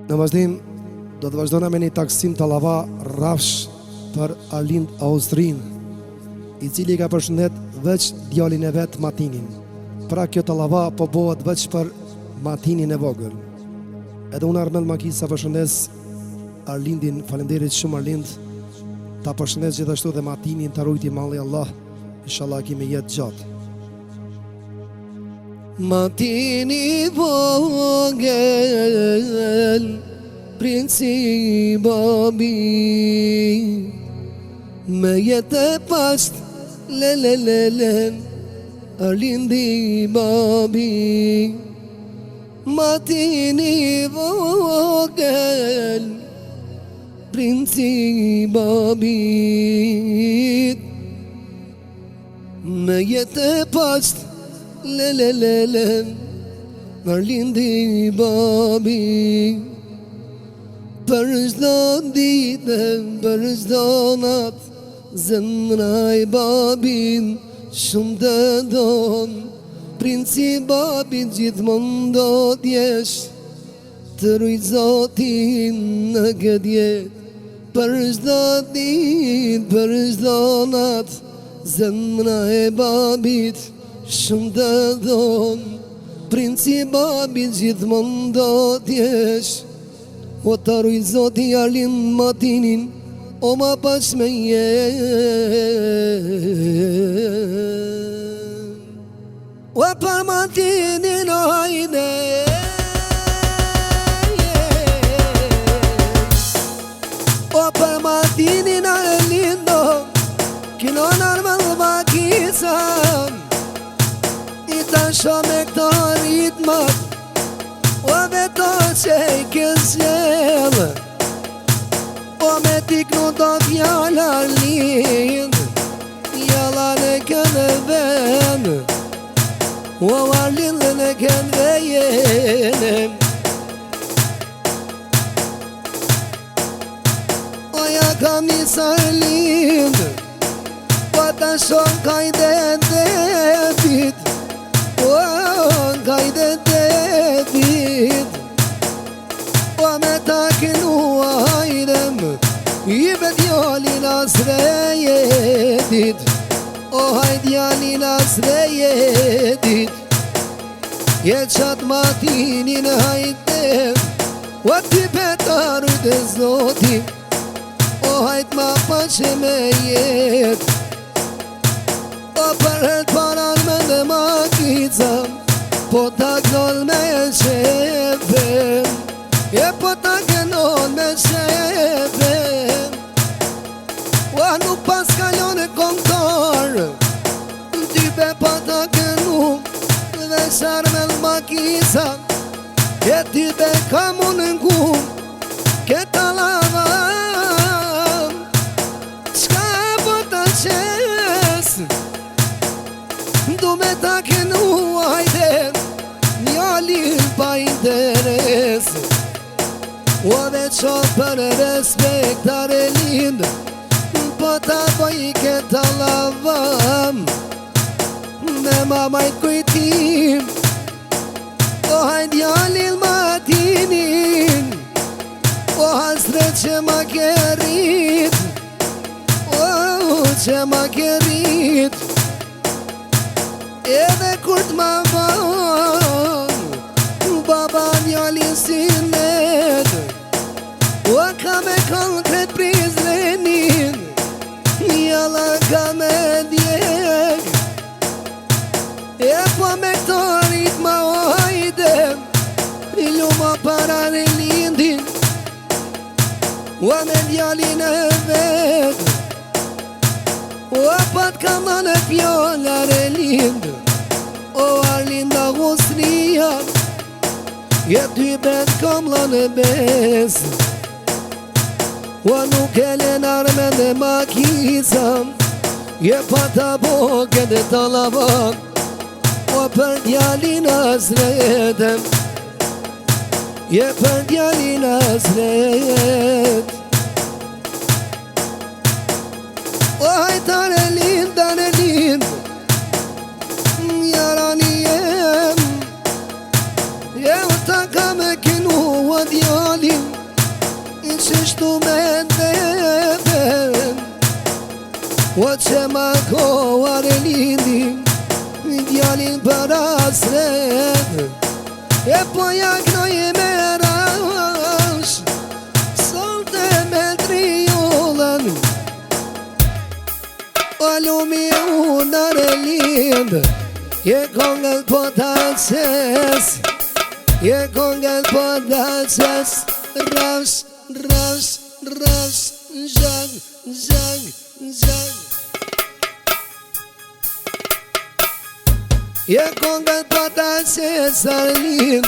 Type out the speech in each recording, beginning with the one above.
Në vazhdim, do të vazhdojna me një taksim të lava rafsh për Arlind Austrin, i cili ka përshëndet veç djalin e vet Matinin. Pra kjo të lava po bëhet veç për Matinin e vogël. Edhe unë Armel Makisa përshëndes Arlindin, falenderit shumë Arlind, ta përshëndes gjithashtu dhe Matinin, të rujti malli Allah, inshallah kemi jetë gjatë. Matini vogël, princi babi, me jetë e pasht, le, Arlindi babi. Matini vogël, princi babi, me jetë e pasht, le, Arlindi babi. Për çdo ditë, për çdo natë, zemra e babin shumë të don. Princi babin gjithmonë do t'jesh, të rujt Zotin në këtë jetë. Për çdo ditë, për çdo natë, zemra e babit shumë të don. Princi babin gjithmonë do t'jesh, o të rujt Zoti Arlind Matinin, o ma pash me o për Matinin o hajde, o për Matinin Arlindo, kino Armel Makisa, i ta shome këto ritmat, o veto që i kësjellë, o me tiknu do t'jallë Arlind, jalla në kënë venë, o Arlind në kënë vejene. O ja kam njësë Arlind, o të shonë kajde debit, o kajde debit, o me ta kënu hajdem, i be djallin asrejetit, o hajt djallin asrejetit, je qatë Matinin hajdem, o ty petarujt e Zotit, o hajt ma pache me jet, o përhet paran me në Makisa, po ta knoll me shefe, e po ta knoll me shefe, o nuk pas kalon e kontar, type po ta knu, dhe Armel Makisa, e type ka unë ngu, këta lava, qka po ta qes, du me ta knu hajde, njallin pa interes, o veqo për respekt Arlind, po ta bëj këta lava, me mamajt kujtim, o hajt djallin Matinin, o hasret që ma kerit, o që ma kerit, edhe kur t'ma van, baba djallin sinet, o ka me konkret prizrenin, jalla ka me djek, e po me këto ritma o hajde, i luma para Arlindin, o me djallin e vet, o pat kama në pjolla Arlind, o Arlind Austria, je ty bet kamla në bes, o nuk e len Armel Makisa, je pata boke dhe të lava, o për djallin asretem, je për djallin asret. O hajt Arlind, jarani jem, je u tak ka me kinu o djalin që shtu me ndeben o që ma kohar e lindin djalin për asret e po ja knoj me rash solte me triolën o lumi unar e lind je kongët po të qes je kongët po të qes rash, rash, rash zhag, zhag, zhag je kongët po të qes arlin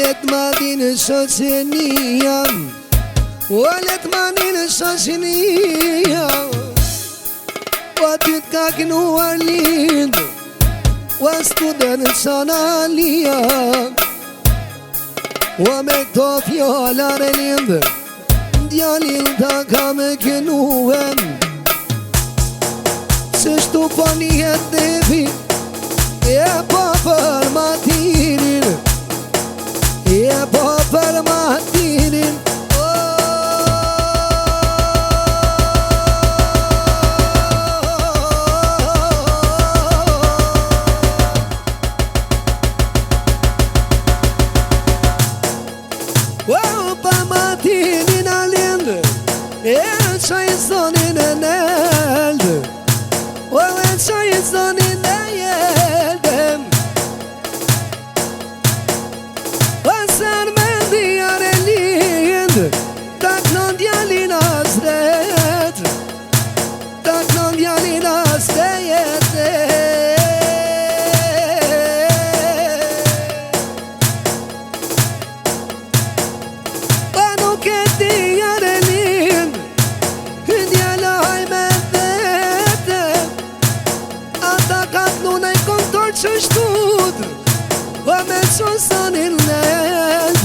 let ma dinë shoqenia o let ma dinë shoqenia o ty t'ka kënuar lind o student qanalia o me këto fjallar e lind djalin ta ka me kënuem që shtu po njihet devi e po për matirin e po për matirin Matinin a lind e qaj zonin e neld o e qaj zonin e jeldem o sër me dhjar e lind tak non djalin asret tak non djalin asret që shtud o me qosonin led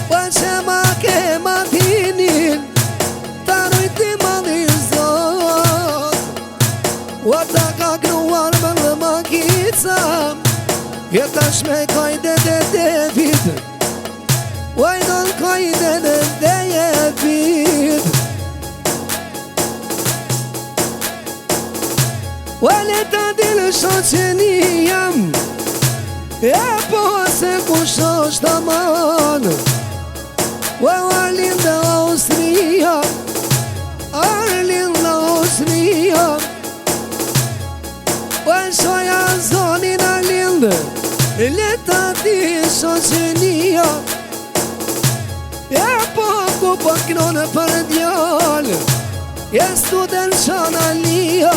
o që ma ke matinin ta rujti malin zot o ta ka kruar me lë makica e ta shme kajde dhe devit o i non kajde dhe devit o le ta dilë shoqenia e po se kush është aman o Arlin dhe Austria Arlin dhe Austria o shoja zonin Arlin dhe le ta dilë shoqenia e po ku po knonë për djall e student qanalia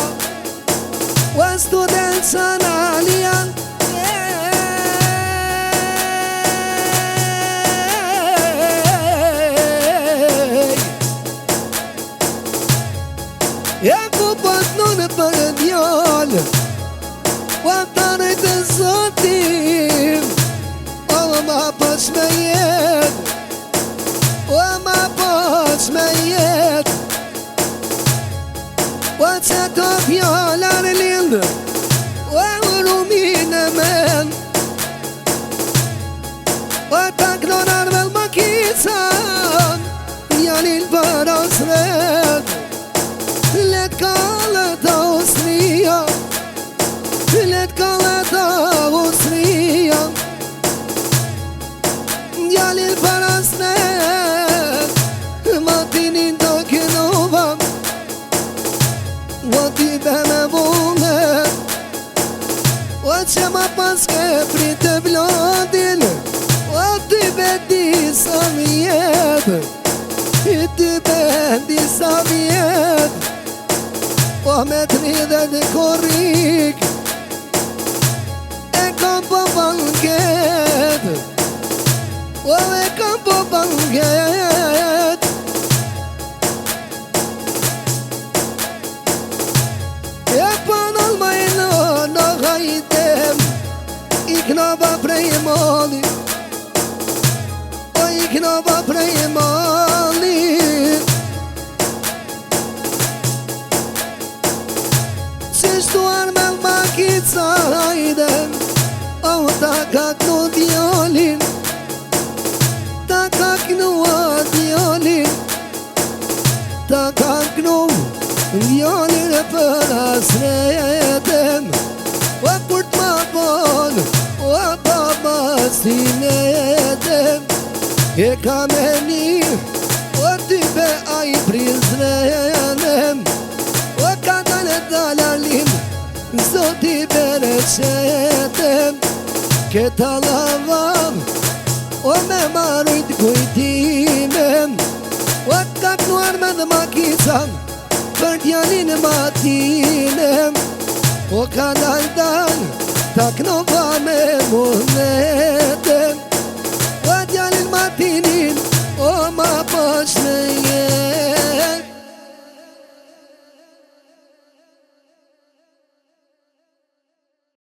o student qanalia e ku pot nënë për djall o tanët e zotin o ma poq me jet o ma poq me jet o që të fjallar e lind o rumin e men o ta knonar me l'makica djalin për asret let kallet Austria let kallet Austria djalin për asret matinin të kënova o t'i be me vunet o që ma pas ke prit të blondin o t'i be disa vjet t'i be disa vjet o me 30 korrik e kam po banket o e kam po banket e panal majno në hajtem i knova prej mali o i knova prej mali që shtuar me l'makica hajde o ta ka kënu djalin, ta ka kënu djalin, ta ka kënu djalin për asretem. O kur t'ma bon, o baba si netem, e ka meni, o type a i prizrenem, o ka dale dalalim, zoti bereqetem, këta lavam, o me marujt kujtimem, o ka knuar me dhe makicam, për djalin matinem, o ka dal, ta knova me muhne.